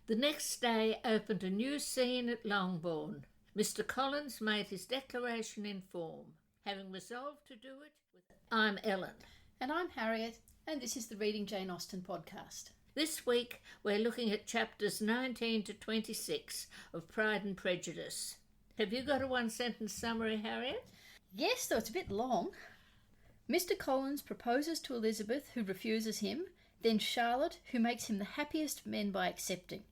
The next day opened a new scene at Longbourn. Mr Collins made his declaration in form, having resolved to do it with... I'm Ellen. And I'm Harriet, and this is the Reading Jane Austen podcast. This week we're looking at chapters 19 to 26 of Pride and Prejudice. Have you got a one-sentence summary, Harriet? Yes, though it's a bit long. Mr Collins proposes to Elizabeth, who refuses him, then Charlotte, who makes him the happiest of men by accepting,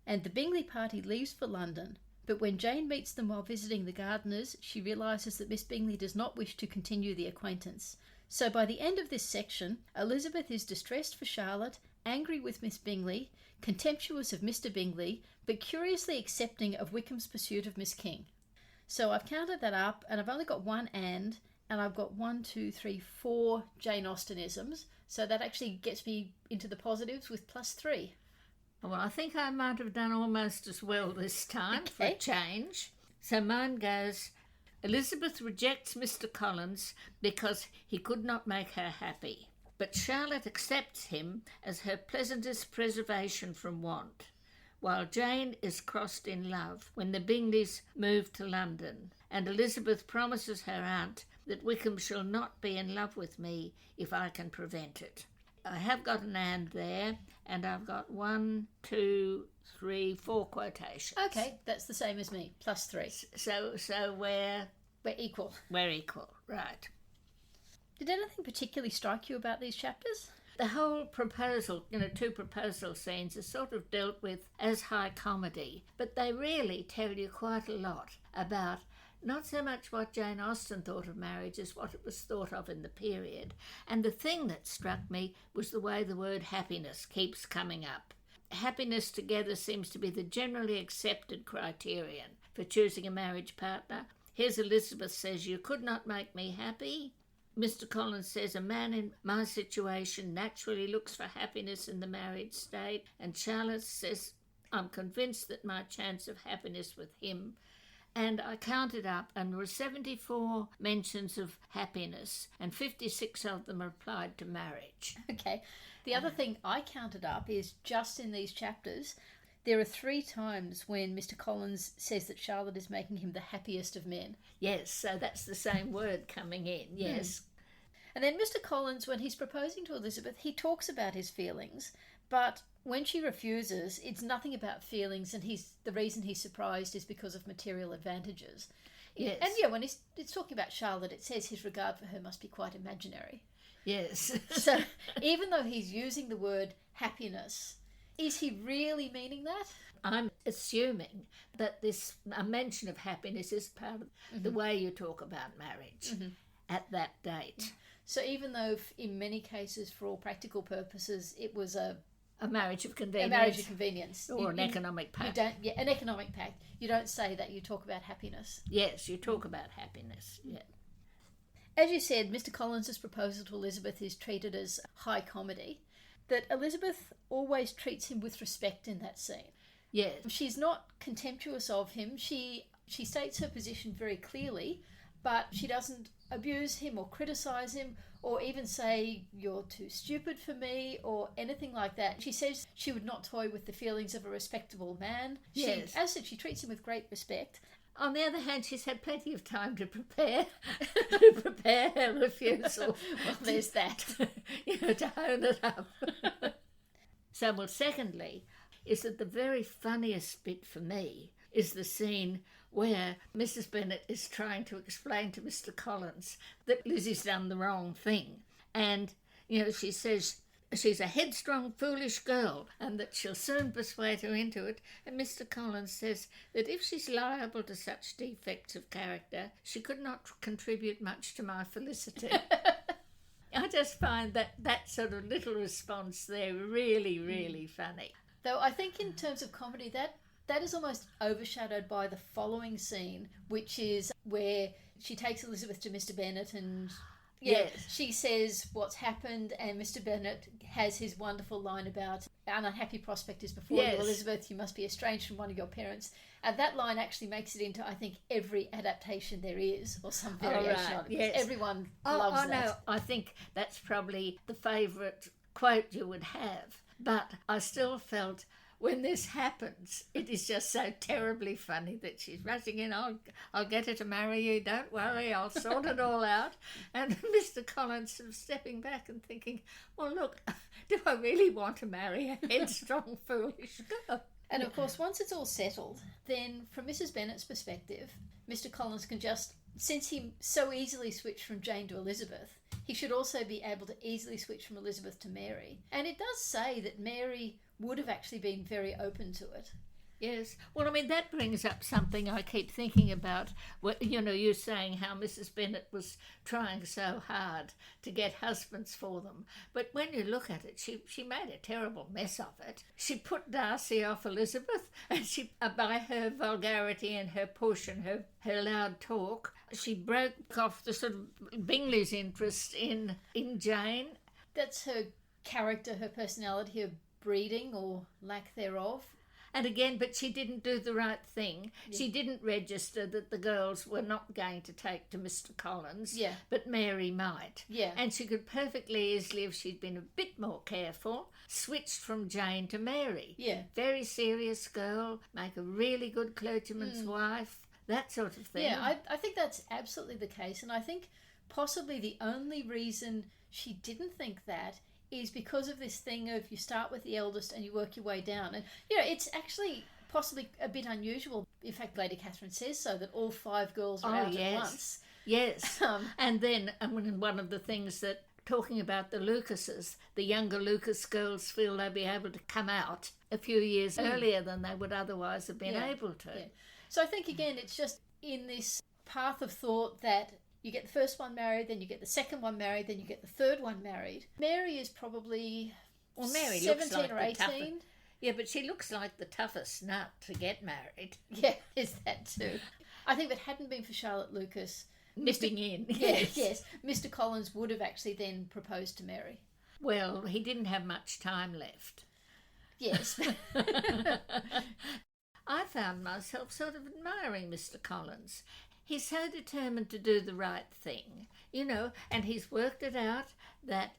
and the Bingley party leaves for London. But when Jane meets them while visiting the Gardeners, she realises that Miss Bingley does not wish to continue the acquaintance. So by the end of this section, Elizabeth is distressed for Charlotte, angry with Miss Bingley, contemptuous of Mr Bingley, but curiously accepting of Wickham's pursuit of Miss King. So I've counted that up, and I've only got one and I've got 4 Jane Austenisms, so that actually gets me into the positives with +3. Well, I think I might have done almost as well this time for a change. So mine goes, Elizabeth rejects Mr Collins because he could not make her happy, but Charlotte accepts him as her pleasantest preservation from want, while Jane is crossed in love when the Bingleys move to London, and Elizabeth promises her aunt that Wickham shall not be in love with me if I can prevent it. I have got an and there, and I've got 4 quotations. Okay, that's the same as me, +3. So we're equal. We're equal, right. Did anything particularly strike you about these chapters? The whole proposal, 2 proposal scenes are sort of dealt with as high comedy, but they really tell you quite a lot about not so much what Jane Austen thought of marriage as what it was thought of in the period. And the thing that struck me was the way the word happiness keeps coming up. Happiness together seems to be the generally accepted criterion for choosing a marriage partner. Here's Elizabeth says, "You could not make me happy." Mr Collins says, "A man in my situation naturally looks for happiness in the married state." And Charlotte says, "I'm convinced that my chance of happiness with him..." And I counted up, and there were 74 mentions of happiness, and 56 of them applied to marriage. Okay. The other thing I counted up is just in these chapters, there are 3 times when Mr Collins says that Charlotte is making him the happiest of men. Yes, so that's the same word coming in, yes. And then Mr Collins, when he's proposing to Elizabeth, he talks about his feelings, but when she refuses, it's nothing about feelings, and the reason he's surprised is because of material advantages. Yes. And when it's talking about Charlotte, it says his regard for her must be quite imaginary. Yes. So even though he's using the word happiness, is he really meaning that? I'm assuming that a mention of happiness is part of the way you talk about marriage at that date. So even though in many cases, for all practical purposes, it was a marriage of convenience. A marriage of convenience. Or an economic pact. An economic pact. You don't say that, you talk about happiness. Yes, you talk about happiness, yeah. As you said, Mr Collins' proposal to Elizabeth is treated as high comedy. That Elizabeth always treats him with respect in that scene. Yes. She's not contemptuous of him. She states her position very clearly, but she doesn't abuse him or criticise him or even say, "You're too stupid for me," or anything like that. She says she would not toy with the feelings of a respectable man. Yes. As I said, she treats him with great respect. On the other hand, she's had plenty of time to prepare her refusal. Well, there's that. To hone it up. So, secondly, is that the very funniest bit for me is the scene where Mrs Bennet is trying to explain to Mr Collins that Lizzie's done the wrong thing. And, she says she's a headstrong, foolish girl and that she'll soon persuade her into it. And Mr Collins says that if she's liable to such defects of character, she could not contribute much to my felicity. I just find that sort of little response there really, really funny. Though I think in terms of comedy, that is almost overshadowed by the following scene, which is where she takes Elizabeth to Mr Bennet and yes, she says what's happened, and Mr Bennet has his wonderful line about an unhappy prospect is before you, Elizabeth, you must be estranged from one of your parents. And that line actually makes it into, I think, every adaptation there is, or some variation on it. Yes. Everyone loves that. No, I think that's probably the favourite quote you would have. But I still felt when this happens, it is just so terribly funny that she's rushing in. I'll get her to marry you. Don't worry, I'll sort it all out. And Mr. Collins sort of stepping back and thinking, well, look, do I really want to marry a headstrong, foolish girl? And of course, once it's all settled, then from Mrs. Bennet's perspective, Mr. Collins can just, since he so easily switched from Jane to Elizabeth, he should also be able to easily switch from Elizabeth to Mary. And it does say that Mary would have actually been very open to it. Yes. Well, I mean, that brings up something I keep thinking about. You know, you saying how Mrs. Bennet was trying so hard to get husbands for them. But when you look at it, she made a terrible mess of it. She put Darcy off Elizabeth, and by her vulgarity and her push and her loud talk, she broke off the sort of Bingley's interest in Jane. That's her character, her personality, her breeding or lack thereof. And again, but she didn't do the right thing. Yeah. She didn't register that the girls were not going to take to Mr. Collins, but Mary might. Yeah. And she could perfectly easily, if she'd been a bit more careful, switched from Jane to Mary. Yeah. Very serious girl, make a really good clergyman's wife, that sort of thing. Yeah, I think that's absolutely the case. And I think possibly the only reason she didn't think that is because of this thing of you start with the eldest and you work your way down. And, you know, it's actually possibly a bit unusual. In fact, Lady Catherine says so, that all 5 girls are out at once. Yes. And then one of the things that, talking about the Lucases, the younger Lucas girls feel they'll be able to come out a few years earlier than they would otherwise have been able to. Yeah. So I think, again, it's just in this path of thought that you get the first one married, then you get the second one married, then you get the third one married. Mary is probably Mary 17 looks like or 18. Yeah, but she looks like the toughest nut to get married. Yeah, is that too. I think if it hadn't been for Charlotte Lucas nipping in. Yes, Mr. Collins would have actually then proposed to Mary. Well, he didn't have much time left. Yes. I found myself sort of admiring Mr. Collins. He's so determined to do the right thing, you know, and he's worked it out that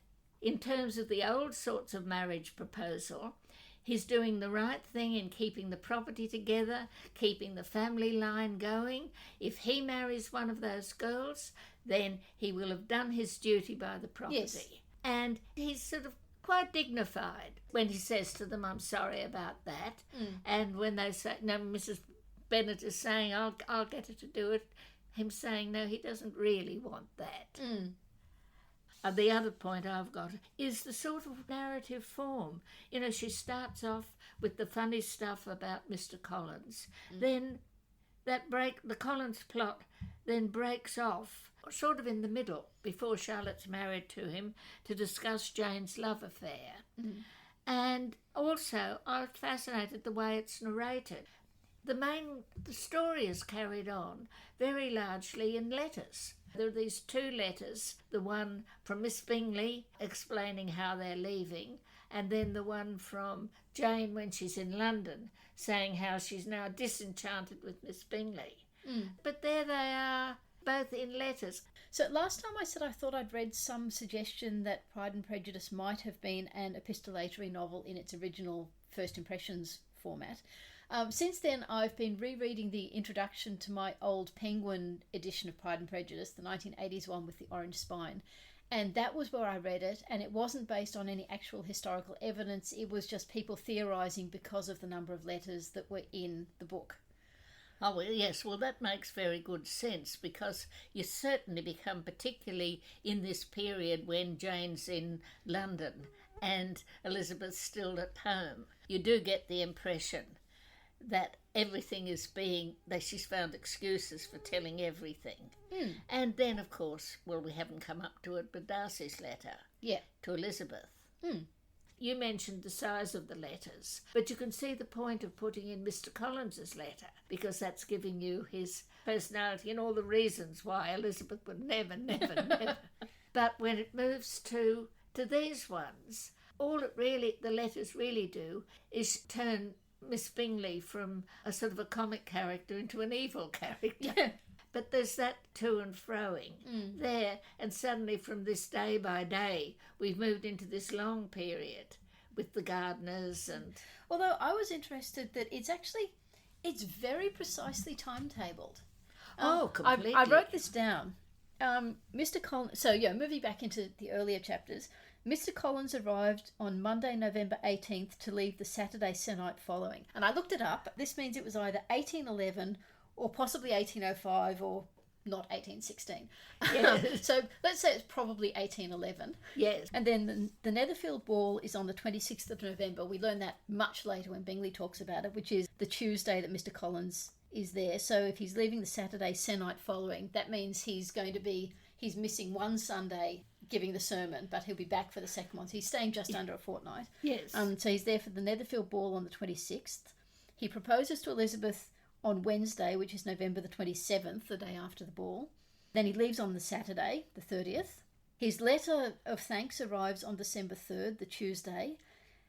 in terms of the old sorts of marriage proposal, he's doing the right thing in keeping the property together, keeping the family line going. If he marries one of those girls, then he will have done his duty by the property. Yes. And he's sort of quite dignified when he says to them, I'm sorry about that. And when they say, no, Mrs. Bennet is saying, I'll get her to do it. Him saying, no, he doesn't really want that. The other point I've got is the sort of narrative form. You know, she starts off with the funny stuff about Mr. Collins. Then the Collins plot then breaks off sort of in the middle before Charlotte's married to him to discuss Jane's love affair. And also, I was fascinated the way it's narrated. The story is carried on very largely in letters. There are these 2 letters, the one from Miss Bingley explaining how they're leaving, and then the one from Jane when she's in London saying how she's now disenchanted with Miss Bingley. But there they are, both in letters. So last time I said I thought I'd read some suggestion that Pride and Prejudice might have been an epistolatory novel in its original First Impressions format. Since then, I've been rereading the introduction to my old Penguin edition of Pride and Prejudice, the 1980s one with the orange spine. And that was where I read it, and it wasn't based on any actual historical evidence. It was just people theorising because of the number of letters that were in the book. Oh, well, yes, well, that makes very good sense, because you certainly become, particularly in this period when Jane's in London and Elizabeth's still at home, you do get the impression that everything is that she's found excuses for telling everything. And then, of course, well, we haven't come up to it, but Darcy's letter to Elizabeth. You mentioned the size of the letters, but you can see the point of putting in Mr. Collins's letter, because that's giving you his personality and all the reasons why Elizabeth would never. But when it moves to these ones, all the letters really do is turn Miss Bingley from a sort of a comic character into an evil character. But there's that to and froing there, and suddenly from this day by day, we've moved into this long period with the gardeners and... Although I was interested that it's very precisely timetabled. Completely. I wrote this down. Mr. Collins... So, moving back into the earlier chapters, Mr. Collins arrived on Monday, November 18th to leave the Saturday se'nnight following. And I looked it up. This means it was either 1811 or possibly 1805 or not 1816. Yes. So let's say it's probably 1811. Yes. And then the Netherfield ball is on the 26th of November. We learn that much later when Bingley talks about it, which is the Tuesday that Mr. Collins is there. So if he's leaving the Saturday se'nnight following, that means he's missing one Sunday giving the sermon, but he'll be back for the second one. So he's staying just under a fortnight. Yes. So he's there for the Netherfield ball on the 26th. He proposes to Elizabeth on Wednesday, which is November the 27th, the day after the ball. Then he leaves on the Saturday, the 30th. His letter of thanks arrives on December 3rd, the Tuesday,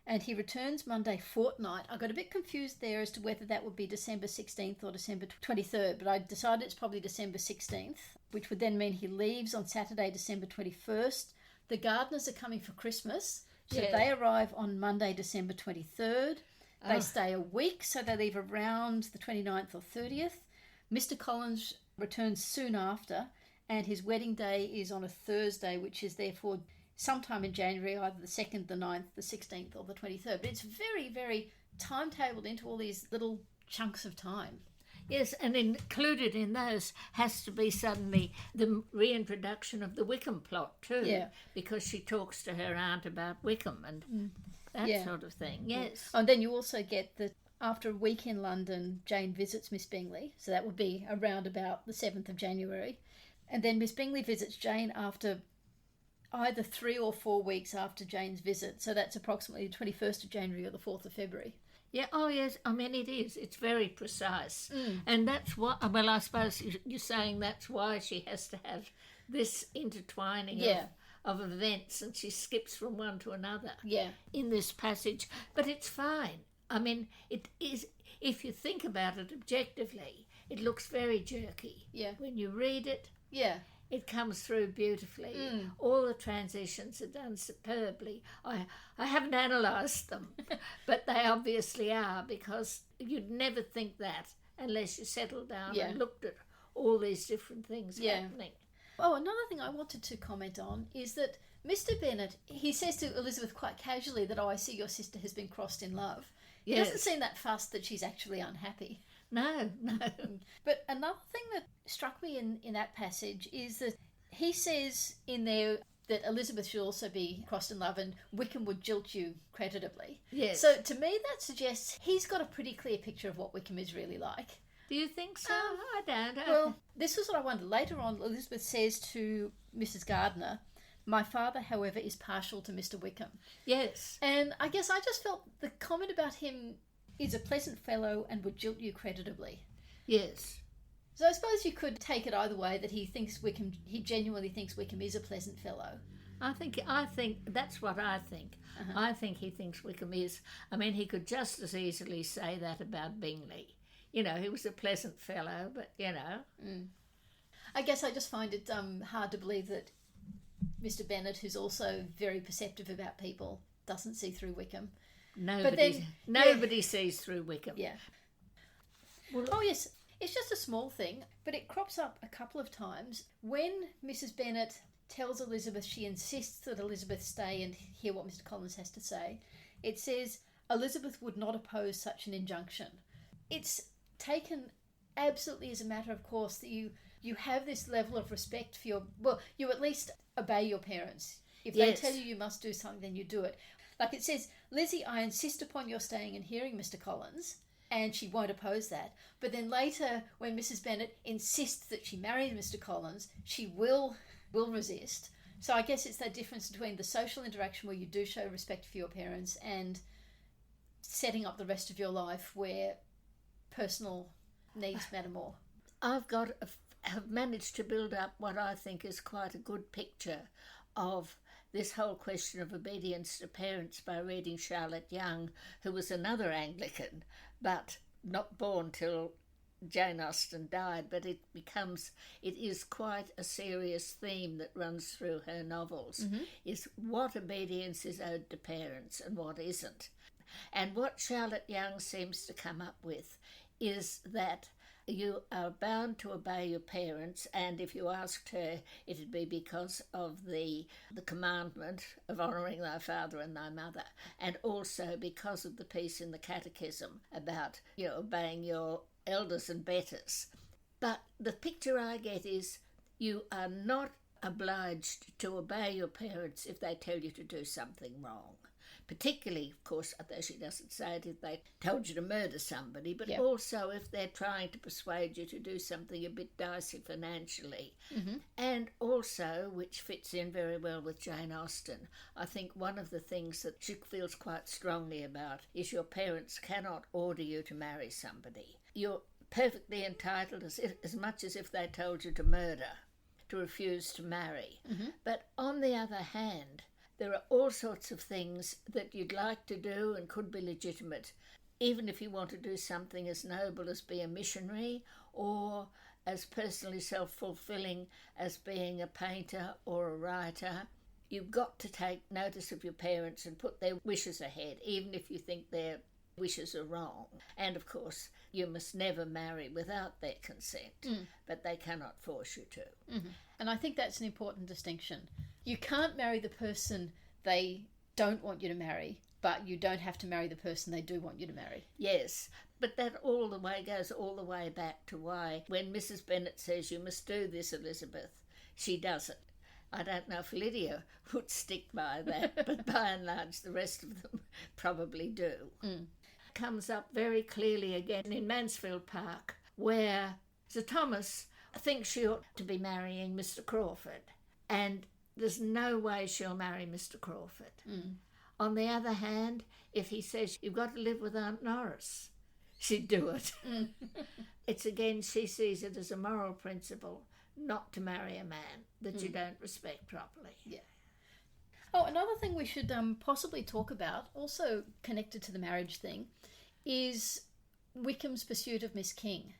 and he returns Monday fortnight. I got a bit confused there as to whether that would be December 16th or December 23rd, but I decided it's probably December 16th, which would then mean he leaves on Saturday, December 21st. The gardeners are coming for Christmas, so they arrive on Monday, December 23rd. They stay a week, so they leave around the 29th or 30th. Mr. Collins returns soon after, and his wedding day is on a Thursday, which is therefore sometime in January, either the 2nd, the 9th, the 16th or the 23rd. But it's very, very timetabled into all these little chunks of time. Yes, and included in those has to be suddenly the reintroduction of the Wickham plot too, because she talks to her aunt about Wickham and that sort of thing. Yes. And then you also get that after a week in London, Jane visits Miss Bingley, so that would be around about the 7th of January. And then Miss Bingley visits Jane after either 3 or 4 weeks after Jane's visit, so that's approximately the 21st of January or the 4th of February. Yeah, oh yes, I mean it is. It's very precise. And that's why, well, I suppose you're saying that's why she has to have this intertwining of events, and she skips from one to another in this passage. But it's fine. I mean, it is, if you think about it objectively, it looks very jerky. Yeah. When you read it, it comes through beautifully. All the transitions are done superbly. I haven't analysed them, but they obviously are, because you'd never think that unless you settled down and looked at all these different things happening. Oh, another thing I wanted to comment on is that Mr. Bennet, he says to Elizabeth quite casually that, I see your sister has been crossed in love. He doesn't seem that fussed that she's actually unhappy. No. But another thing that struck me in that passage is that he says in there that Elizabeth should also be crossed in love and Wickham would jilt you creditably. Yes. So to me that suggests he's got a pretty clear picture of what Wickham is really like. Do you think so? I don't. Well, this was what I wondered. Later on, Elizabeth says to Mrs. Gardiner, my father, however, is partial to Mr. Wickham. Yes. And I guess I just felt the comment about him is a pleasant fellow and would jilt you creditably. Yes. So I suppose you could take it either way, that he genuinely thinks Wickham is a pleasant fellow. I think that's what I think. I think he thinks Wickham is. I mean, he could just as easily say that about Bingley. You know, he was a pleasant fellow, but, you know. I guess I just find it hard to believe that Mr. Bennet, who's also very perceptive about people, doesn't see through Wickham. Nobody sees through Wickham. Yeah. Well, yes, it's just a small thing, but it crops up a couple of times. When Mrs. Bennet tells Elizabeth she insists that Elizabeth stay and hear what Mr. Collins has to say, it says Elizabeth would not oppose such an injunction. It's taken absolutely as a matter of course that you have this level of respect for you at least obey your parents. If they tell you must do something, then you do it. Like it says, Lizzie, I insist upon your staying and hearing Mr. Collins, and she won't oppose that. But then later, when Mrs. Bennet insists that she marry Mr. Collins, she will resist. So I guess it's that difference between the social interaction where you do show respect for your parents and setting up the rest of your life where personal needs matter more. Have managed to build up what I think is quite a good picture of this whole question of obedience to parents by reading Charlotte Young, who was another Anglican, but not born till Jane Austen died, but it is quite a serious theme that runs through her novels, is what obedience is owed to parents and what isn't. And what Charlotte Young seems to come up with is that you are bound to obey your parents, and if you asked her, it'd be because of the commandment of honouring thy father and thy mother, and also because of the piece in the Catechism about obeying your elders and betters. But the picture I get is you are not obliged to obey your parents if they tell you to do something wrong. Particularly, of course, although she doesn't say it, if they told you to murder somebody, but also if they're trying to persuade you to do something a bit dicey financially. And also, which fits in very well with Jane Austen, I think one of the things that she feels quite strongly about is your parents cannot order you to marry somebody. You're perfectly entitled, as much as if they told you to murder, to refuse to marry. But on the other hand, there are all sorts of things that you'd like to do and could be legitimate, even if you want to do something as noble as be a missionary or as personally self-fulfilling as being a painter or a writer. You've got to take notice of your parents and put their wishes ahead, even if you think their wishes are wrong. And of course, you must never marry without their consent, but they cannot force you to. And I think that's an important distinction. You can't marry the person they don't want you to marry, but you don't have to marry the person they do want you to marry. Yes, but that goes all the way back to why when Mrs. Bennet says you must do this, Elizabeth, she doesn't. I don't know if Lydia would stick by that, but by and large the rest of them probably do. Comes up very clearly again in Mansfield Park, where Sir Thomas thinks she ought to be marrying Mr. Crawford, and there's no way she'll marry Mr. Crawford. On the other hand, if he says you've got to live with Aunt Norris, she'd do it. It's again, she sees it as a moral principle not to marry a man that you don't respect properly. Yeah. Oh, another thing we should possibly talk about, also connected to the marriage thing, is Wickham's pursuit of Miss King.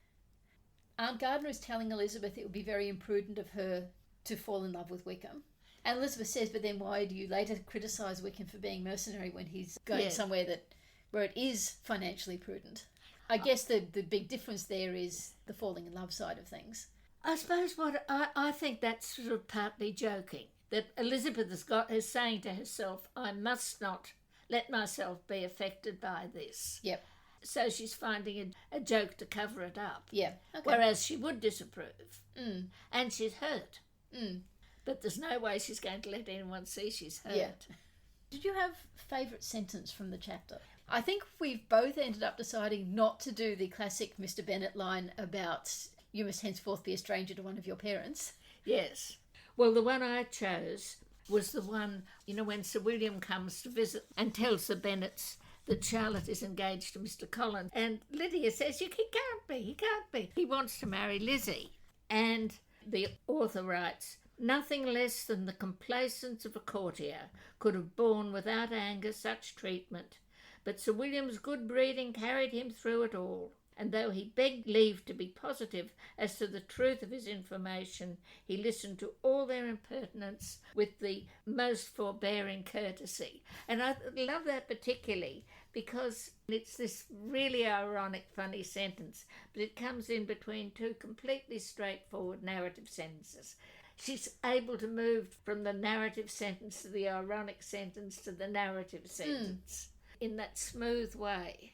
Aunt Gardner is telling Elizabeth it would be very imprudent of her to fall in love with Wickham. And Elizabeth says, but then why do you later criticise Wickham for being mercenary when he's going somewhere where it is financially prudent? I guess the big difference there is the falling in love side of things. I suppose I think that's sort of partly joking, that Elizabeth is saying to herself, I must not let myself be affected by this. Yep. So she's finding a joke to cover it up. Yeah. Okay. Whereas she would disapprove. And she's hurt. But there's no way she's going to let anyone see she's hurt. Yeah. Did you have favourite sentence from the chapter? I think we've both ended up deciding not to do the classic Mr. Bennet line about you must henceforth be a stranger to one of your parents. Yes. Well, the one I chose was the one, when Sir William comes to visit and tells the Bennets that Charlotte is engaged to Mr. Collins. And Lydia says, he can't be. He wants to marry Lizzie. And the author writes, nothing less than the complacence of a courtier could have borne without anger such treatment, but Sir William's good breeding carried him through it all, and though he begged leave to be positive as to the truth of his information, he listened to all their impertinence with the most forbearing courtesy. And I love that particularly because it's this really ironic, funny sentence, but it comes in between two completely straightforward narrative sentences. She's able to move from the narrative sentence to the ironic sentence to the narrative sentence in that smooth way.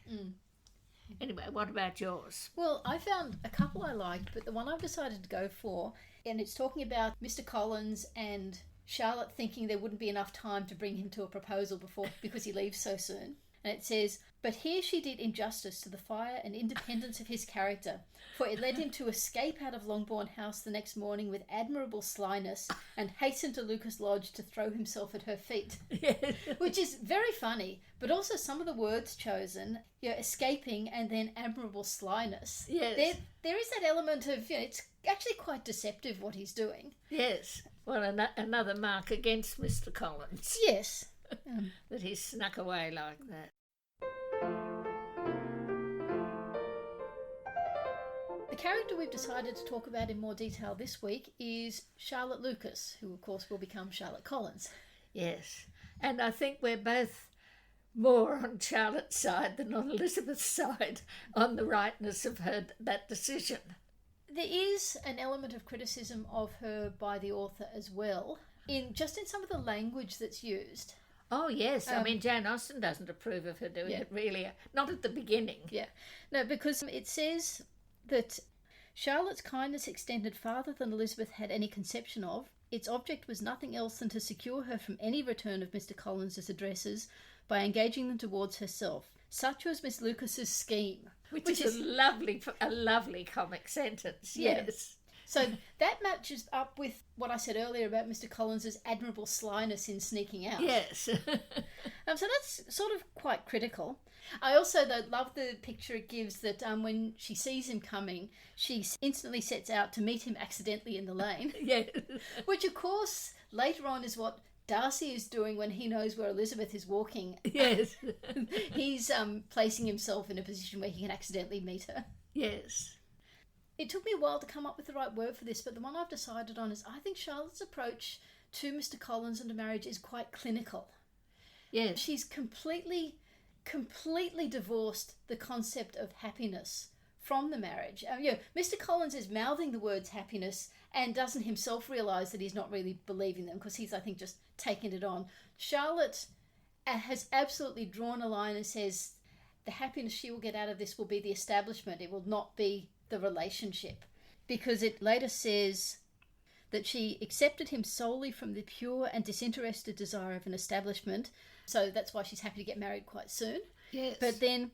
Anyway, what about yours? Well, I found a couple I liked, but the one I've decided to go for, and it's talking about Mr. Collins and Charlotte thinking there wouldn't be enough time to bring him to a proposal because he leaves so soon. And it says, but here she did injustice to the fire and independence of his character, for it led him to escape out of Longbourn House the next morning with admirable slyness and hasten to Lucas Lodge to throw himself at her feet. Yes. Which is very funny, but also some of the words chosen, escaping and then admirable slyness. Yes. There is that element of, it's actually quite deceptive what he's doing. Yes. Well, another mark against Mr. Collins. Yes. That he snuck away like that. The character we've decided to talk about in more detail this week is Charlotte Lucas, who of course will become Charlotte Collins. Yes, and I think we're both more on Charlotte's side than on Elizabeth's side on the rightness of that decision. There is an element of criticism of her by the author as well, in some of the language that's used. Oh, yes. I mean, Jane Austen doesn't approve of her doing it, really. Not at the beginning. Yeah. No, because it says that Charlotte's kindness extended farther than Elizabeth had any conception of. Its object was nothing else than to secure her from any return of Mr. Collins's addresses by engaging them towards herself. Such was Miss Lucas's scheme. Which is a lovely comic sentence, yes. So that matches up with what I said earlier about Mr. Collins's admirable slyness in sneaking out. Yes. So that's sort of quite critical. I also, though, love the picture it gives that when she sees him coming, she instantly sets out to meet him accidentally in the lane. Yes. Which, of course, later on is what Darcy is doing when he knows where Elizabeth is walking. Yes. He's placing himself in a position where he can accidentally meet her. Yes. It took me a while to come up with the right word for this, but the one I've decided on is I think Charlotte's approach to Mr. Collins and to marriage is quite clinical. Yes. She's completely divorced the concept of happiness from the marriage. Mr. Collins is mouthing the words happiness and doesn't himself realise that he's not really believing them because he's, I think, just taking it on. Charlotte has absolutely drawn a line and says the happiness she will get out of this will be the establishment. It will not be the relationship, because it later says that she accepted him solely from the pure and disinterested desire of an establishment, so that's why she's happy to get married quite soon. Yes. But then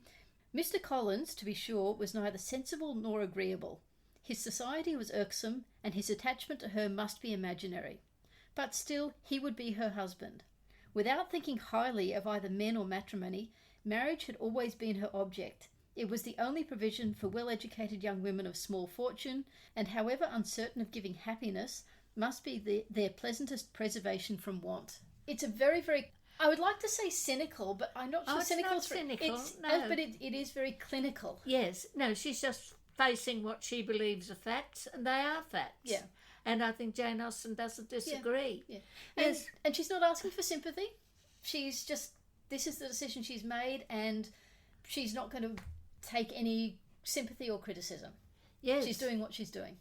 Mr. Collins, to be sure, was neither sensible nor agreeable. His society was irksome, and his attachment to her must be imaginary. But still, he would be her husband. Without thinking highly of either men or matrimony, marriage had always been her object. It was the only provision for well-educated young women of small fortune, and however uncertain of giving happiness, must be their pleasantest preservation from want. It's a very, very, I would like to say cynical, but I'm not sure cynical. It's not cynical, no. But it is very clinical. Yes, no, she's just facing what she believes are facts, and they are facts. Yeah. And I think Jane Austen doesn't disagree. Yeah. Yes. And she's not asking for sympathy. She's just, this is the decision she's made, and she's not going to take any sympathy or criticism. Yes. She's doing what she's doing.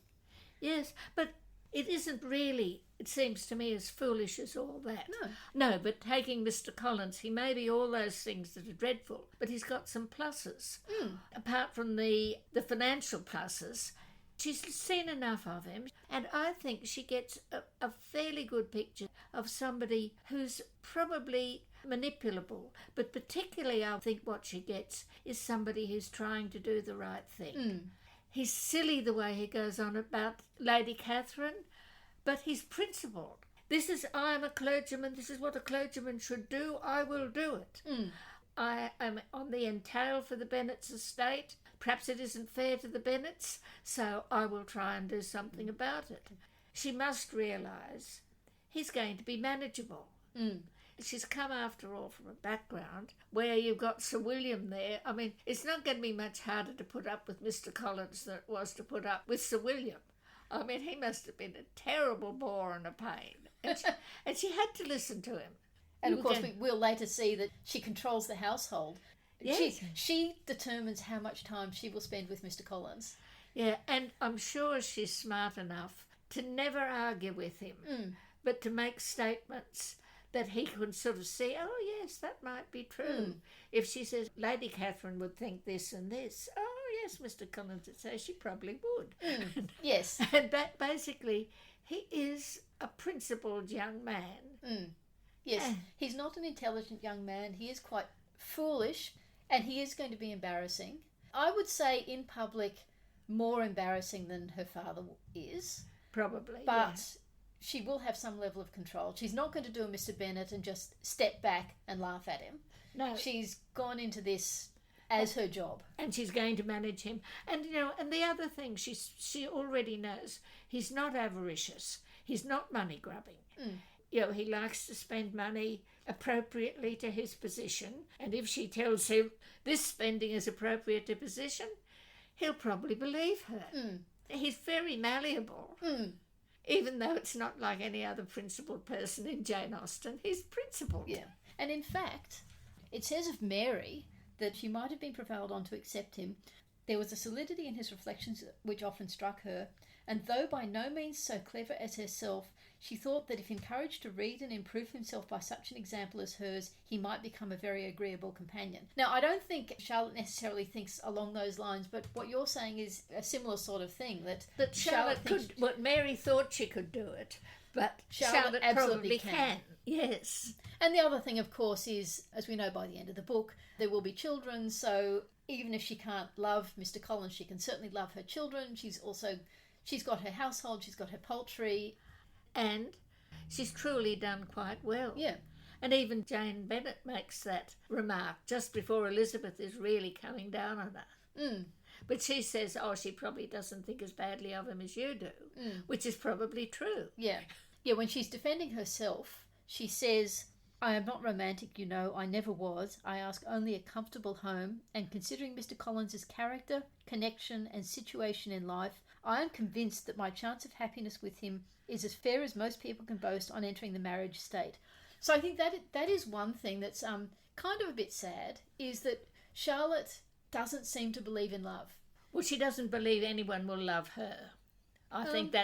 Yes, but it isn't really, it seems to me, as foolish as all that. No, but taking Mr. Collins, he may be all those things that are dreadful, but he's got some pluses. Apart from the financial pluses, she's seen enough of him, and I think she gets a fairly good picture of somebody who's probably manipulable, but particularly I think what she gets is somebody who's trying to do the right thing. He's silly the way he goes on about Lady Catherine, but he's principled. I am a clergyman, this is what a clergyman should do, I will do it. I am on the entail for the Bennets' estate. Perhaps it isn't fair to the Bennets, so I will try and do something about it. She must realise he's going to be manageable. She's come, after all, from a background where you've got Sir William there. I mean, it's not going to be much harder to put up with Mr. Collins than it was to put up with Sir William. I mean, he must have been a terrible bore and a pain. And she had to listen to him. And of course, we'll later see that she controls the household. Yes. She determines how much time she will spend with Mr. Collins. Yeah, and I'm sure she's smart enough to never argue with him, but to make statements that he could sort of see, oh, yes, that might be true. If she says, Lady Catherine would think this and this, oh, yes, Mr. Collins would say she probably would. Yes. And that basically, he is a principled young man. Yes, he's not an intelligent young man. He is quite foolish, and he is going to be embarrassing. I would say in public, more embarrassing than her father is. Probably, But she will have some level of control. She's not going to do a Mr. Bennet and just step back and laugh at him. No. She's gone into this as her job. And she's going to manage him. And, and the other thing, she already knows, he's not avaricious. He's not money grubbing. He likes to spend money appropriately to his position. And if she tells him this spending is appropriate to position, he'll probably believe her. He's very malleable. Even though it's not like any other principled person in Jane Austen, he's principled. Yeah. And in fact, it says of Mary that she might have been prevailed on to accept him. There was a solidity in his reflections which often struck her, and though by no means so clever as herself, she thought that if encouraged to read and improve himself by such an example as hers, he might become a very agreeable companion. Now, I don't think Charlotte necessarily thinks along those lines, but what you're saying is a similar sort of thing, that Charlotte could, what Mary thought she could do it, but Charlotte absolutely probably can. Yes. And the other thing, of course, is, as we know by the end of the book, there will be children, so even if she can't love Mr. Collins, she can certainly love her children. She's got her household, she's got her poultry. And she's truly done quite well. Yeah. And even Jane Bennet makes that remark just before Elizabeth is really coming down on her. But she says, she probably doesn't think as badly of him as you do, which is probably true. Yeah. Yeah, when she's defending herself, she says, I am not romantic, you know, I never was. I ask only a comfortable home, and considering Mr. Collins's character, connection, and situation in life, I am convinced that my chance of happiness with him is as fair as most people can boast on entering the marriage state. So I think that is one thing that's kind of a bit sad, is that Charlotte doesn't seem to believe in love. Well, she doesn't believe anyone will love her. I think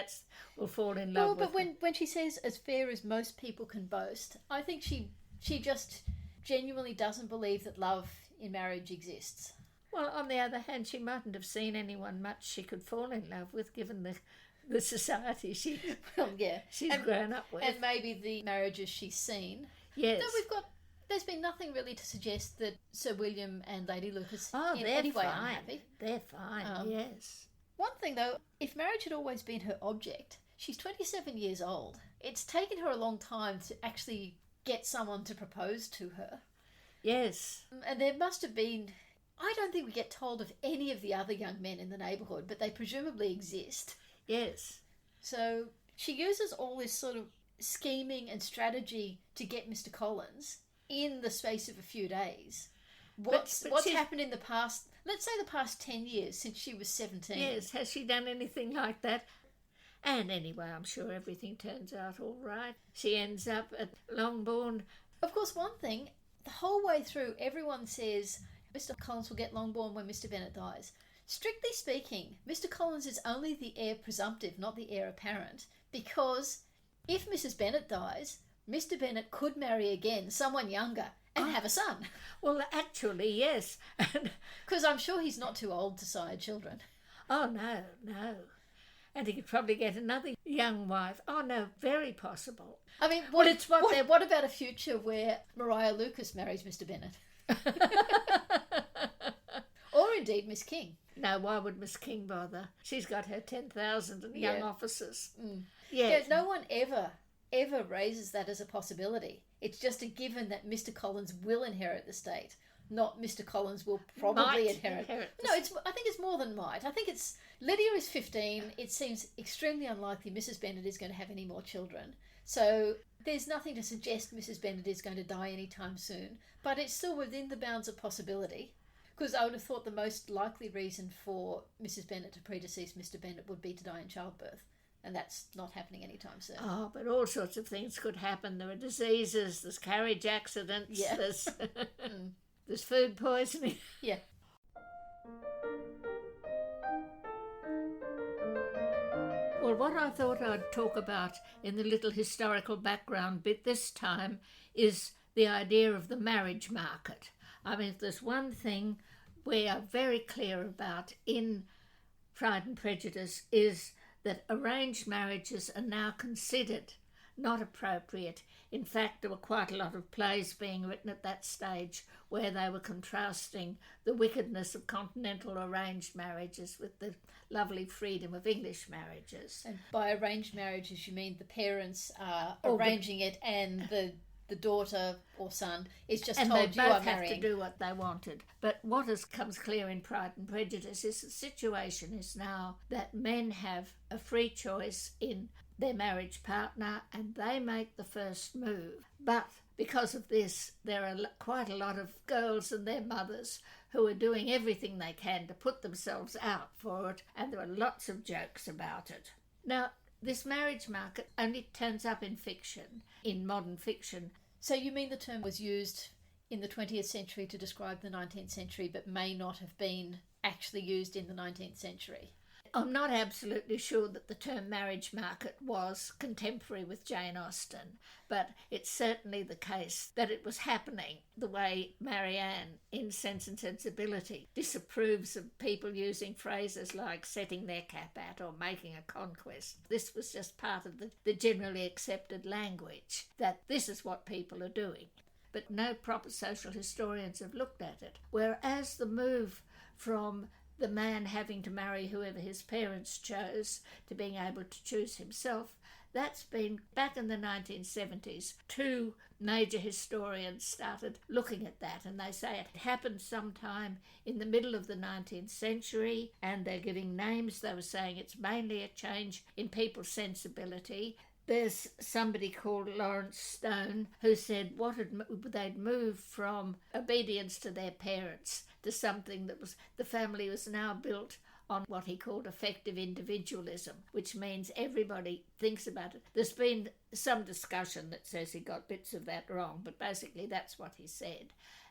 will fall in love with her. But when she says as fair as most people can boast, I think she just genuinely doesn't believe that love in marriage exists. Well, on the other hand, she mightn't have seen anyone much she could fall in love with, given the society she's grown up with. And maybe the marriages she's seen. Yes. No, there's been nothing really to suggest that Sir William and Lady Lucas in they're any way fine. Unhappy. They're fine, yes. One thing, though, if marriage had always been her object, she's 27 years old. It's taken her a long time to actually get someone to propose to her. Yes. And there must have been... I don't think we get told of any of the other young men in the neighbourhood, but they presumably exist. Yes. So she uses all this sort of scheming and strategy to get Mr. Collins in the space of a few days. What's happened in the past, let's say the past 10 years since she was 17? Yes, has she done anything like that? And anyway, I'm sure everything turns out all right. She ends up at Longbourn. Of course, one thing, the whole way through, everyone says Mr. Collins will get Longbourn when Mr. Bennet dies. Strictly speaking, Mr. Collins is only the heir presumptive, not the heir apparent, because if Mrs. Bennet dies, Mr. Bennet could marry again, someone younger, and have a son. Well, actually, yes. Because I'm sure he's not too old to sire children. Oh, no. And he could probably get another young wife. Oh, no, very possible. I mean, what about a future where Maria Lucas marries Mr. Bennet? Or indeed Miss King. No, why would Miss King bother? She's got her 10,000 and young officers. Yes. Yeah, no one ever raises that as a possibility. It's just a given that Mr. Collins will inherit the state, not Mr. Collins will probably inherit. No, I think it's more than might. I think it's... Lydia is 15. It seems extremely unlikely Mrs. Bennet is going to have any more children. So there's nothing to suggest Mrs. Bennet is going to die anytime soon. But it's still within the bounds of possibility. Because I would have thought the most likely reason for Mrs. Bennet to predecease Mr. Bennet would be to die in childbirth. And that's not happening anytime soon. Oh, but all sorts of things could happen. There are diseases, there's carriage accidents, there's food poisoning. Yeah. Well, what I thought I'd talk about in the little historical background bit this time is the idea of the marriage market. I mean, if there's one thing we are very clear about in Pride and Prejudice is that arranged marriages are now considered not appropriate. In fact, there were quite a lot of plays being written at that stage where they were contrasting the wickedness of continental arranged marriages with the lovely freedom of English marriages. And by arranged marriages, you mean the parents are arranging it and the daughter or son is just told you are marrying. And they both have to do what they wanted. But what comes clear in Pride and Prejudice is the situation is now that men have a free choice in their marriage partner and they make the first move. But because of this, there are quite a lot of girls and their mothers who are doing everything they can to put themselves out for it, and there are lots of jokes about it. Now, this marriage market only turns up in fiction, in modern fiction. So you mean the term was used in the 20th century to describe the 19th century, but may not have been actually used in the 19th century? I'm not absolutely sure that the term marriage market was contemporary with Jane Austen, but it's certainly the case that it was happening the way Marianne in Sense and Sensibility disapproves of people using phrases like setting their cap at or making a conquest. This was just part of the generally accepted language, that this is what people are doing. But no proper social historians have looked at it. Whereas the move from the man having to marry whoever his parents chose to being able to choose himself, that's been back in the 1970s. Two major historians started looking at that, and they say it happened sometime in the middle of the 19th century, and they're giving names. They were saying it's mainly a change in people's sensibility. There's somebody called Lawrence Stone who said they'd moved from obedience to their parents to something that was, the family was now built on what he called effective individualism, which means everybody thinks about it. There's been some discussion that says he got bits of that wrong, but basically that's what he said.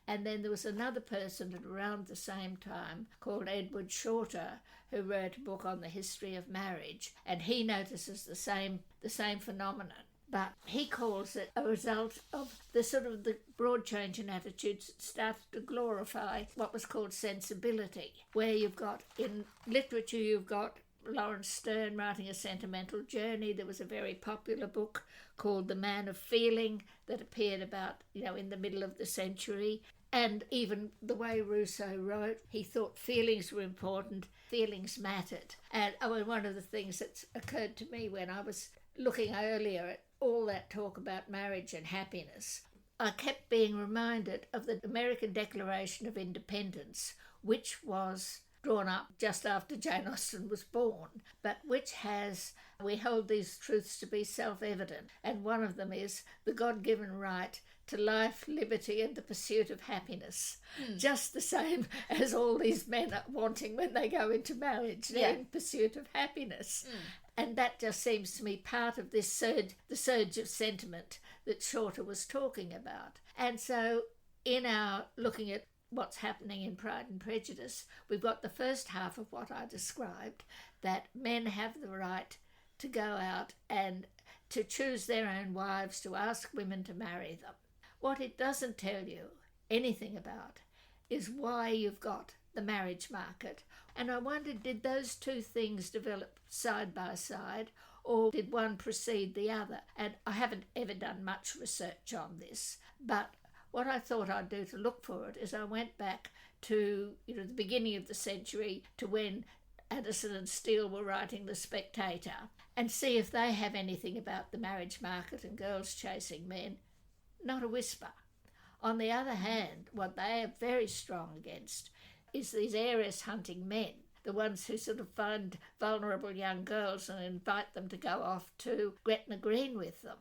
And then there was another person at around the same time called Edward Shorter, who wrote a book on the history of marriage, and he notices the same phenomenon. But he calls it a result of the broad change in attitudes that started to glorify what was called sensibility, where you've got, in literature, you've got Lawrence Sterne writing A Sentimental Journey. There was a very popular book called The Man of Feeling that appeared about, in the middle of the century. And even the way Rousseau wrote, he thought feelings were important, feelings mattered. And one of the things that's occurred to me when I was looking earlier at all that talk about marriage and happiness, I kept being reminded of the American Declaration of Independence, which was drawn up just after Jane Austen was born, but which has, we hold these truths to be self-evident, and one of them is the God-given right to life, liberty, and the pursuit of happiness. Just the same as all these men are wanting when they go into marriage, they're in pursuit of happiness. And that just seems to me part of this the surge of sentiment that Shorter was talking about. And so in our looking at what's happening in Pride and Prejudice, we've got the first half of what I described, that men have the right to go out and to choose their own wives, to ask women to marry them. What it doesn't tell you anything about is why you've got the marriage market. And I wondered, did those two things develop side by side, or did one precede the other? And I haven't ever done much research on this, but what I thought I'd do to look for it is I went back to the beginning of the century, to when Addison and Steele were writing The Spectator, and see if they have anything about the marriage market and girls chasing men. Not a whisper. On the other hand, what they are very strong against is these heiress hunting men, the ones who sort of find vulnerable young girls and invite them to go off to Gretna Green with them.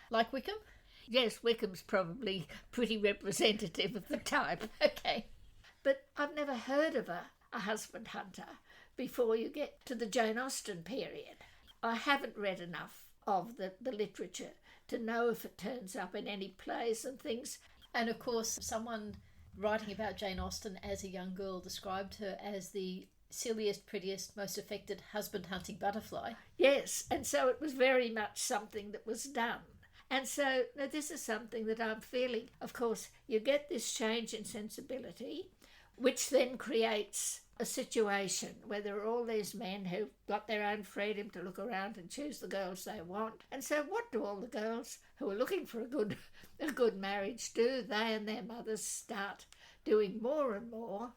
Like Wickham? Yes, Wickham's probably pretty representative of the type. Okay. But I've never heard of a husband hunter before you get to the Jane Austen period. I haven't read enough of the literature to know if it turns up in any plays and things. And of course, someone writing about Jane Austen as a young girl described her as the silliest, prettiest, most affected husband-hunting butterfly. Yes, and so it was very much something that was done. And so now this is something that I'm feeling. Of course, you get this change in sensibility, which then creates a situation where there are all these men who've got their own freedom to look around and choose the girls they want. And so what do all the girls who are looking for a good marriage do? They and their mothers start doing more and more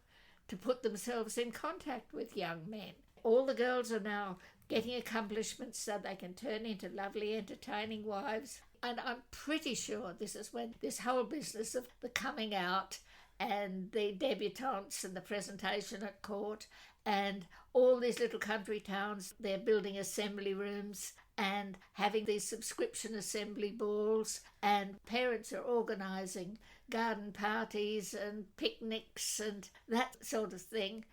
to put themselves in contact with young men. All the girls are now getting accomplishments so they can turn into lovely, entertaining wives. And I'm pretty sure this is when this whole business of the coming out and the debutantes and the presentation at court and all these little country towns, they're building assembly rooms and having these subscription assembly balls, and parents are organising garden parties and picnics and that sort of thing.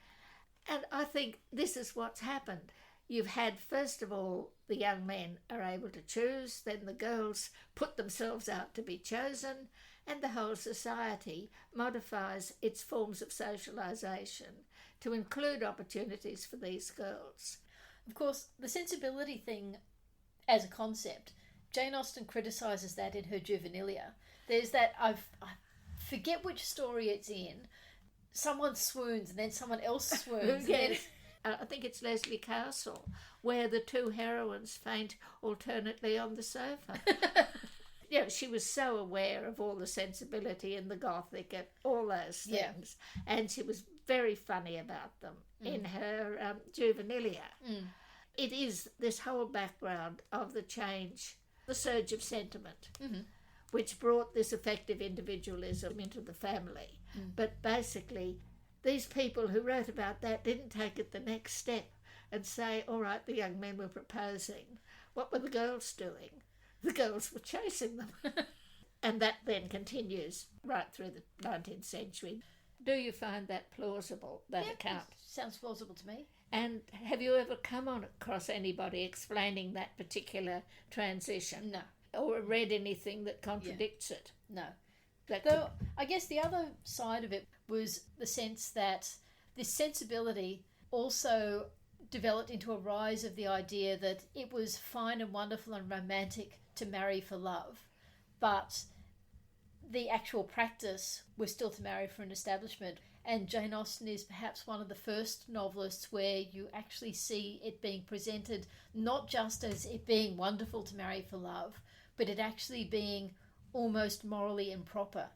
And I think this is what's happened. You've had, first of all, the young men are able to choose, then the girls put themselves out to be chosen, and the whole society modifies its forms of socialisation to include opportunities for these girls. Of course, the sensibility thing as a concept, Jane Austen criticises that in her Juvenilia. There's that, I forget which story it's in, someone swoons and then someone else swoons. Yes. I think it's Leslie Castle, where the two heroines faint alternately on the sofa. She was so aware of all the sensibility and the Gothic and all those things. And she was very funny about them in her Juvenilia. It is this whole background of the change, the surge of sentiment, which brought this effective individualism into the family. But basically, these people who wrote about that didn't take it the next step and say, all right, the young men were proposing. What were the girls doing? The girls were chasing them. And that then continues right through the 19th century. Do you find that plausible, that account? Sounds plausible to me. And have you ever come across anybody explaining that particular transition? No. Or read anything that contradicts it? No. Though I guess the other side of it was the sense that this sensibility also developed into a rise of the idea that it was fine and wonderful and romantic to marry for love, but the actual practice was still to marry for an establishment. And Jane Austen is perhaps one of the first novelists where you actually see it being presented not just as it being wonderful to marry for love, but it actually being almost morally improper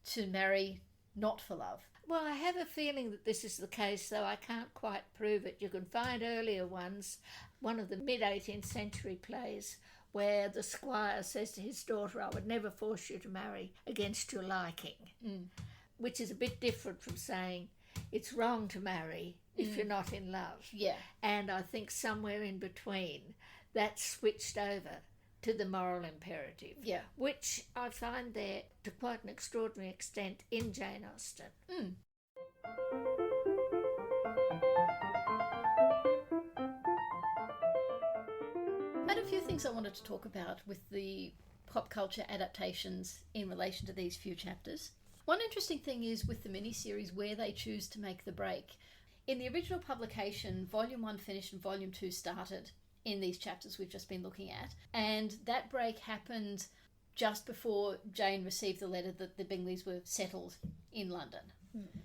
to marry not for love. Well, I have a feeling that this is the case, though I can't quite prove it. You can find earlier ones, one of the mid-18th century plays, where the squire says to his daughter, I would never force you to marry against your liking, which is a bit different from saying it's wrong to marry if you're not in love. Yeah. And I think somewhere in between that switched over to the moral imperative, which I find there to quite an extraordinary extent in Jane Austen. I had a few things I wanted to talk about with the pop culture adaptations in relation to these few chapters. One interesting thing is with the miniseries where they choose to make the break. In the original publication, Volume 1 finished and Volume 2 started in these chapters we've just been looking at, and that break happened just before Jane received the letter that the Bingleys were settled in London.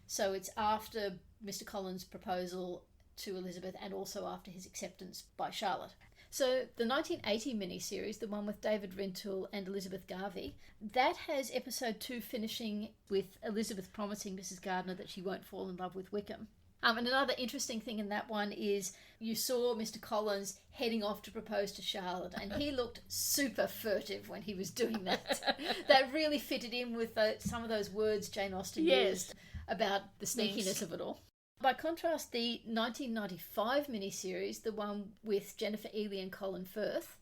So it's after Mr Collins' proposal to Elizabeth and also after his acceptance by Charlotte. So the 1980 miniseries, the one with David Rintoul and Elizabeth Garvey, that has episode 2 finishing with Elizabeth promising Mrs Gardiner that she won't fall in love with Wickham. And another interesting thing in that one is you saw Mr Collins heading off to propose to Charlotte, and he looked super furtive when he was doing that. That really fitted in with some of those words Jane Austen used about the sneakiness of it all. By contrast, the 1995 miniseries, the one with Jennifer Ely and Colin Firth,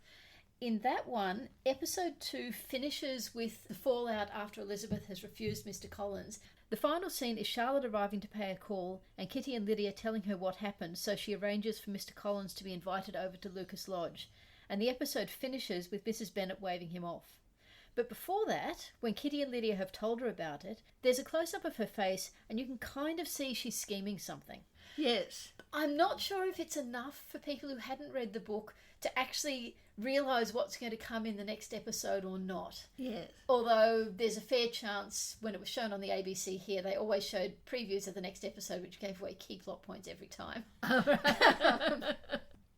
in that one, episode 2 finishes with the fallout after Elizabeth has refused Mr Collins. The final scene is Charlotte arriving to pay a call and Kitty and Lydia telling her what happened, so she arranges for Mr Collins to be invited over to Lucas Lodge. And the episode finishes with Mrs Bennet waving him off. But before that, when Kitty and Lydia have told her about it, there's a close-up of her face and you can kind of see she's scheming something. Yes. I'm not sure if it's enough for people who hadn't read the book to actually realise what's going to come in the next episode or not. Yes. Although there's a fair chance, when it was shown on the ABC here, they always showed previews of the next episode, which gave away key plot points every time.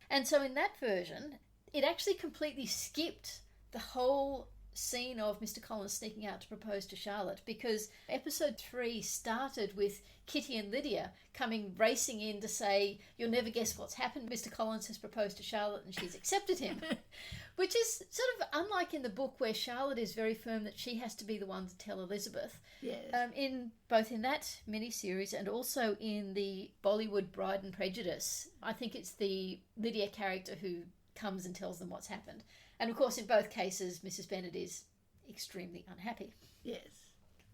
And so in that version, it actually completely skipped the whole scene of Mr Collins sneaking out to propose to Charlotte, because episode 3 started with Kitty and Lydia coming racing in to say, you'll never guess what's happened, Mr Collins has proposed to Charlotte and she's accepted him. Which is sort of unlike in the book where Charlotte is very firm that she has to be the one to tell Elizabeth. Yes. Both in that miniseries and also in the Bollywood Bride and Prejudice, I think it's the Lydia character who comes and tells them what's happened. And of course, in both cases, Mrs Bennet is extremely unhappy. Yes.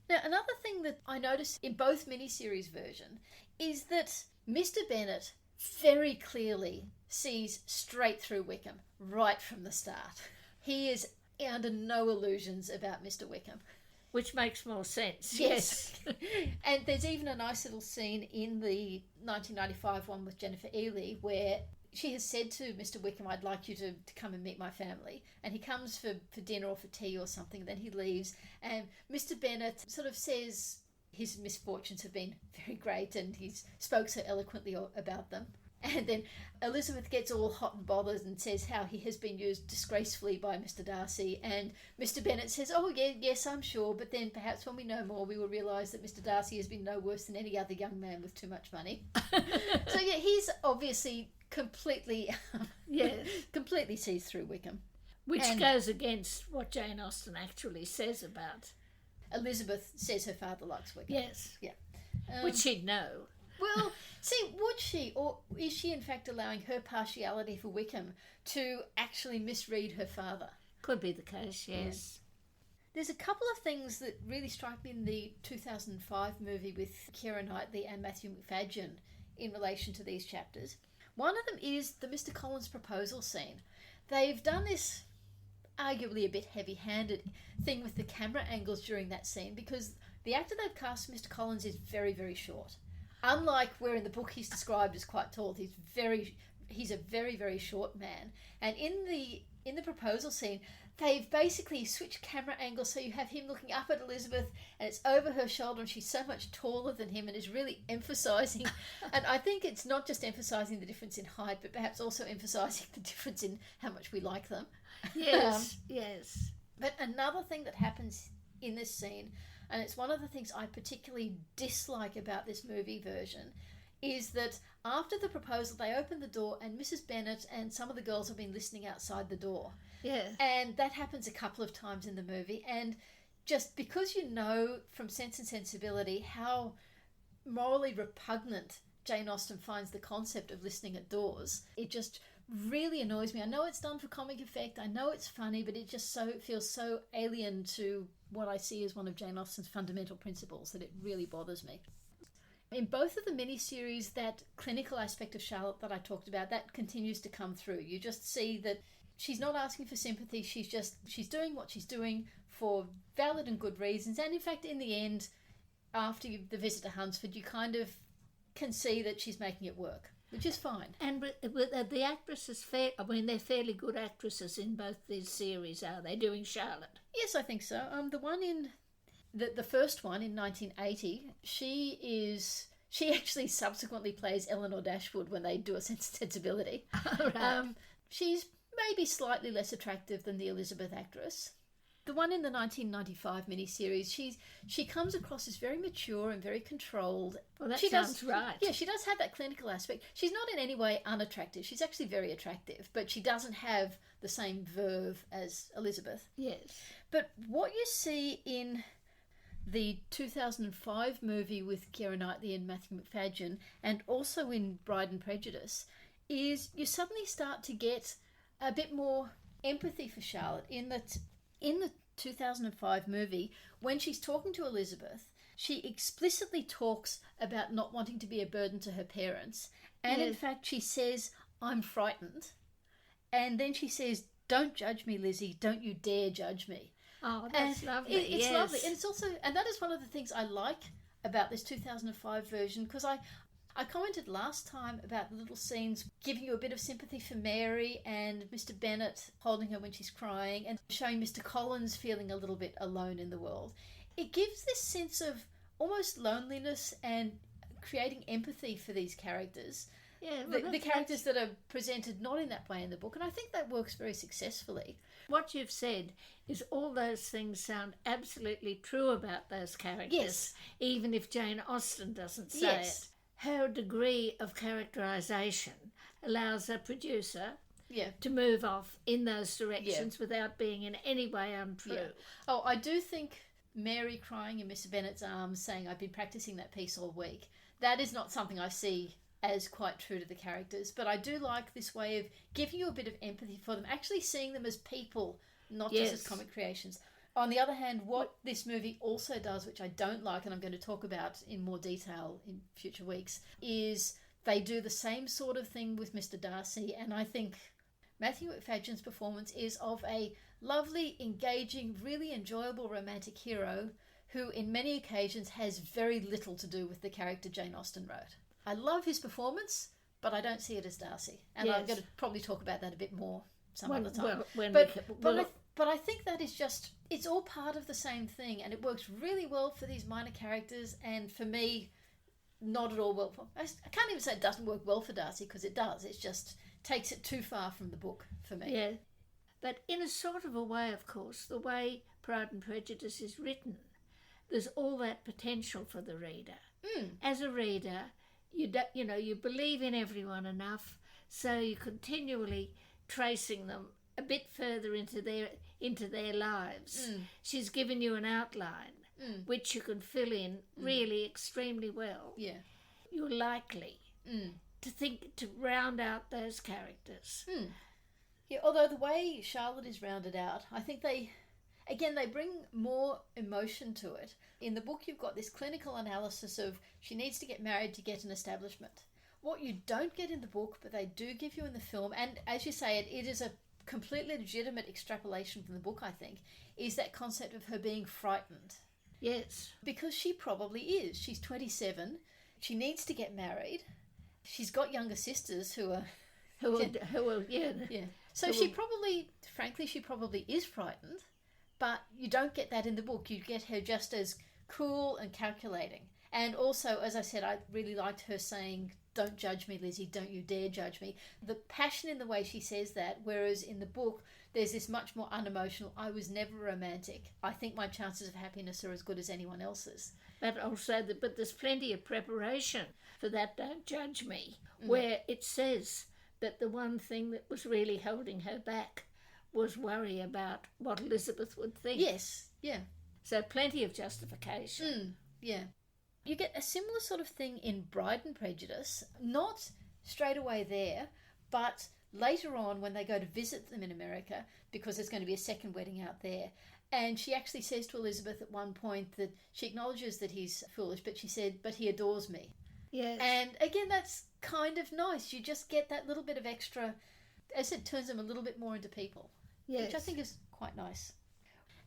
Now, another thing that I noticed in both miniseries version is that Mr. Bennet very clearly sees straight through Wickham right from the start. He is under no illusions about Mr. Wickham. Which makes more sense. Yes. And there's even a nice little scene in the 1995 one with Jennifer Ely where she has said to Mr. Wickham, I'd like you to come and meet my family. And he comes for dinner or for tea or something, then he leaves. And Mr. Bennet sort of says his misfortunes have been very great and he's spoke so eloquently about them. And then Elizabeth gets all hot and bothered and says how he has been used disgracefully by Mr. Darcy. And Mr. Bennet says, oh, yeah, yes, I'm sure. But then perhaps when we know more, we will realise that Mr. Darcy has been no worse than any other young man with too much money. So, yeah, he's obviously completely sees through Wickham. Which goes against what Jane Austen actually says about... Elizabeth says her father likes Wickham. Yes. Yeah. Which she'd know. Well, see, would she, or is she in fact allowing her partiality for Wickham to actually misread her father? Could be the case, yes. There's a couple of things that really strike me in the 2005 movie with Keira Knightley and Matthew Macfadyen in relation to these chapters. One of them is the Mr. Collins proposal scene. They've done this arguably a bit heavy-handed thing with the camera angles during that scene because the actor they've cast, Mr. Collins, is very, very short. Unlike where in the book he's described as quite tall, he's a very, very short man. And in the proposal scene, they've basically switched camera angles so you have him looking up at Elizabeth and it's over her shoulder and she's so much taller than him and is really emphasising. And I think it's not just emphasising the difference in height, but perhaps also emphasising the difference in how much we like them. Yes, yes. But another thing that happens in this scene, and it's one of the things I particularly dislike about this movie version, is that after the proposal, they open the door and Mrs. Bennet and some of the girls have been listening outside the door. Yeah. And that happens a couple of times in the movie. And just because you know from Sense and Sensibility how morally repugnant Jane Austen finds the concept of listening at doors, it just really annoys me. I know it's done for comic effect. I know it's funny, but it just feels so alien to what I see as one of Jane Austen's fundamental principles that it really bothers me. In both of the miniseries, that clinical aspect of Charlotte that I talked about, that continues to come through. You just see that she's not asking for sympathy. She's doing what she's doing for valid and good reasons. And in fact, in the end, after the visit to Hunsford, you kind of can see that she's making it work, which is fine. And the actresses, they're fairly good actresses in both these series, are they, doing Charlotte? Yes, I think so. The one in... The first one in 1980, she actually subsequently plays Eleanor Dashwood when they do a Sensibility. Right. She's maybe slightly less attractive than the Elizabeth actress. The one in the 1995 miniseries, she comes across as very mature and very controlled. Well, that sounds right. Yeah, she does have that clinical aspect. She's not in any way unattractive. She's actually very attractive, but she doesn't have the same verve as Elizabeth. Yes. But what you see in the 2005 movie with Keira Knightley and Matthew Macfadyen, and also in Bride and Prejudice, is you suddenly start to get a bit more empathy for Charlotte in that in the 2005 movie, when she's talking to Elizabeth, she explicitly talks about not wanting to be a burden to her parents. And in fact, she says, I'm frightened. And then she says, don't judge me, Lizzie. Don't you dare judge me. Oh, that's lovely. It's lovely. And it's also, and that is one of the things I like about this 2005 version, because I commented last time about the little scenes giving you a bit of sympathy for Mary and Mr. Bennet holding her when she's crying and showing Mr. Collins feeling a little bit alone in the world. It gives this sense of almost loneliness and creating empathy for these characters. Yeah, well, the characters that are presented not in that way in the book, and I think that works very successfully. What you've said is all those things sound absolutely true about those characters, yes, even if Jane Austen doesn't say it. Her degree of characterisation allows a producer to move off in those directions without being in any way untrue. Yeah. Oh, I do think Mary crying in Mr. Bennet's arms saying, I've been practising that piece all week, that is not something I see as quite true to the characters, but I do like this way of giving you a bit of empathy for them, actually seeing them as people, not just as comic creations. On the other hand, what this movie also does, which I don't like, and I'm going to talk about in more detail in future weeks, is they do the same sort of thing with Mr. Darcy, and I think Matthew McFadden's performance is of a lovely, engaging, really enjoyable romantic hero who in many occasions has very little to do with the character Jane Austen wrote. I love his performance, but I don't see it as Darcy. And I'm going to probably talk about that a bit more some other time. But I think that is just, it's all part of the same thing, and it works really well for these minor characters, and for me, not at all well for... I can't even say it doesn't work well for Darcy, because it does. It just takes it too far from the book for me. Yeah, but in a sort of a way, of course, the way Pride and Prejudice is written, there's all that potential for the reader. As a reader, you believe in everyone enough, so you're continually tracing them a bit further into their lives. She's given you an outline which you can fill in really extremely well. Yeah, you're likely to round out those characters. Yeah, although the way Charlotte is rounded out, I think they bring more emotion to it. In the book, you've got this clinical analysis of she needs to get married to get an establishment. What you don't get in the book, but they do give you in the film, and as you say, it is a completely legitimate extrapolation from the book, I think, is that concept of her being frightened. Yes. Because she probably is. She's 27. She needs to get married. She's got younger sisters who are... Yeah. So she probably is frightened, but you don't get that in the book. You get her just as cool and calculating. And also, as I said, I really liked her saying, "Don't judge me, Lizzie, don't you dare judge me." The passion in the way she says that, whereas in the book, there's this much more unemotional, "I was never romantic. I think my chances of happiness are as good as anyone else's." But also, but there's plenty of preparation for that "don't judge me," where it says that the one thing that was really holding her back was worry about what Elizabeth would think. Yes, yeah. So plenty of justification. Yeah. You get a similar sort of thing in Bride and Prejudice, not straight away there, but later on when they go to visit them in America, because there's going to be a second wedding out there. And she actually says to Elizabeth at one point that she acknowledges that he's foolish, but she said, "But he adores me." Yes. And again, that's kind of nice. You just get that little bit of extra, as it turns them a little bit more into people. Yes. Which I think is quite nice.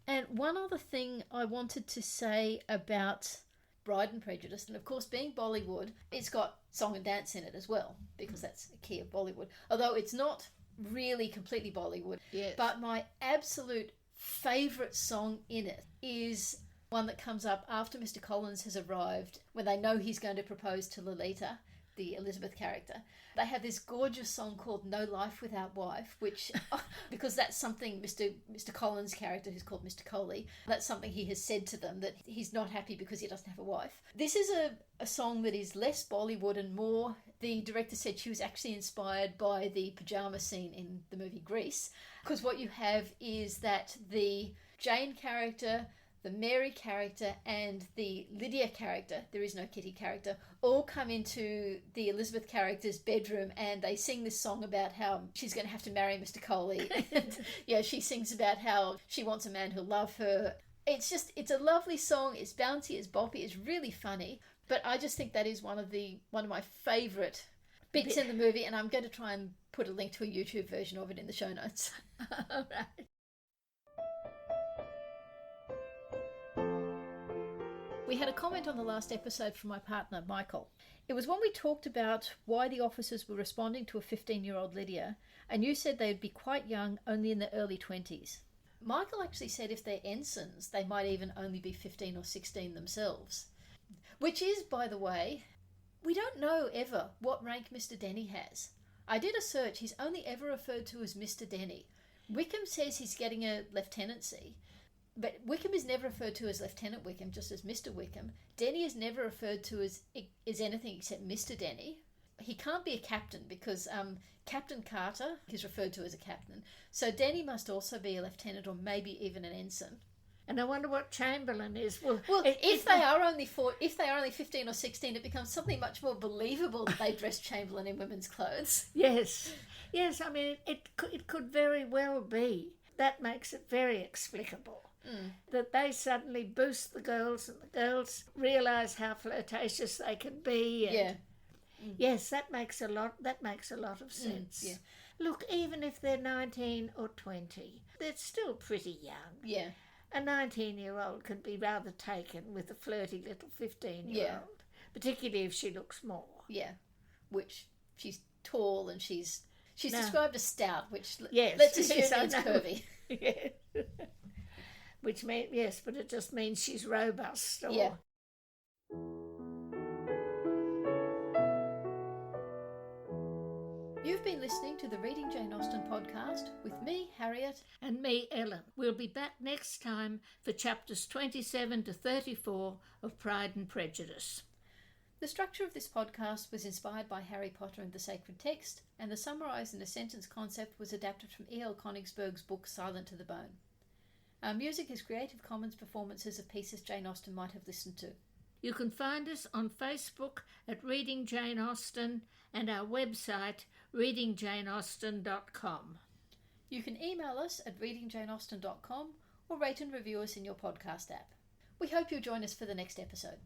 And one other thing I wanted to say about Bride and Prejudice, and of course being Bollywood, it's got song and dance in it as well, because that's a key of Bollywood. Although it's not really completely Bollywood. Yes. But my absolute favourite song in it is one that comes up after Mr. Collins has arrived, when they know he's going to propose to Lolita, the Elizabeth character. They have this gorgeous song called "No Life Without Wife," which, because that's something Mr. Collins' character, who's called Mr. Coley, that's something he has said to them, that he's not happy because he doesn't have a wife. This is a song that is less Bollywood and more, the director said she was actually inspired by the pyjama scene in the movie Grease, because what you have is that the Jane character, the Mary character and the Lydia character, there is no Kitty character, all come into the Elizabeth character's bedroom and they sing this song about how she's going to have to marry Mr. Coley. And, she sings about how she wants a man who'll love her. It's a lovely song. It's bouncy, it's boppy, it's really funny. But I just think that is one of my favourite bits in the movie, and I'm going to try and put a link to a YouTube version of it in the show notes. All right. We had a comment on the last episode from my partner, Michael. It was when we talked about why the officers were responding to a 15-year-old Lydia, and you said they would be quite young, only in the early 20s. Michael actually said if they're ensigns, they might even only be 15 or 16 themselves. Which is, by the way, we don't know ever what rank Mr. Denny has. I did a search, he's only ever referred to as Mr. Denny. Wickham says he's getting a lieutenancy, but Wickham is never referred to as Lieutenant Wickham, just as Mr. Wickham. Denny is never referred to as anything except Mr. Denny. He can't be a captain because Captain Carter is referred to as a captain. So Denny must also be a lieutenant or maybe even an ensign. And I wonder what Chamberlain is. If they are only 15 or 16, it becomes something much more believable that they dress Chamberlain in women's clothes. Yes. I mean, it could very well be. That makes it very explicable. that they suddenly boost the girls and the girls realise how flirtatious they can be. And yes, that makes a lot of sense. Yeah. Look, even if they're 19 or 20, they're still pretty young. Yeah. A 19-year-old can be rather taken with a flirty little 15-year-old, particularly if she looks more. Yeah, which she's tall and she's described as stout, which yes, let's assume yes, it's curvy. Yes. Which means, yes, but it just means she's robust. Or... Yeah. You've been listening to the Reading Jane Austen podcast with me, Harriet. And me, Ellen. We'll be back next time for chapters 27 to 34 of Pride and Prejudice. The structure of this podcast was inspired by Harry Potter and the Sacred Text, and the summarised in a sentence concept was adapted from E.L. Konigsberg's book Silent to the Bone. Our music is Creative Commons performances of pieces Jane Austen might have listened to. You can find us on Facebook at Reading Jane Austen and our website readingjaneausten.com. You can email us at readingjaneausten.com or rate and review us in your podcast app. We hope you'll join us for the next episode.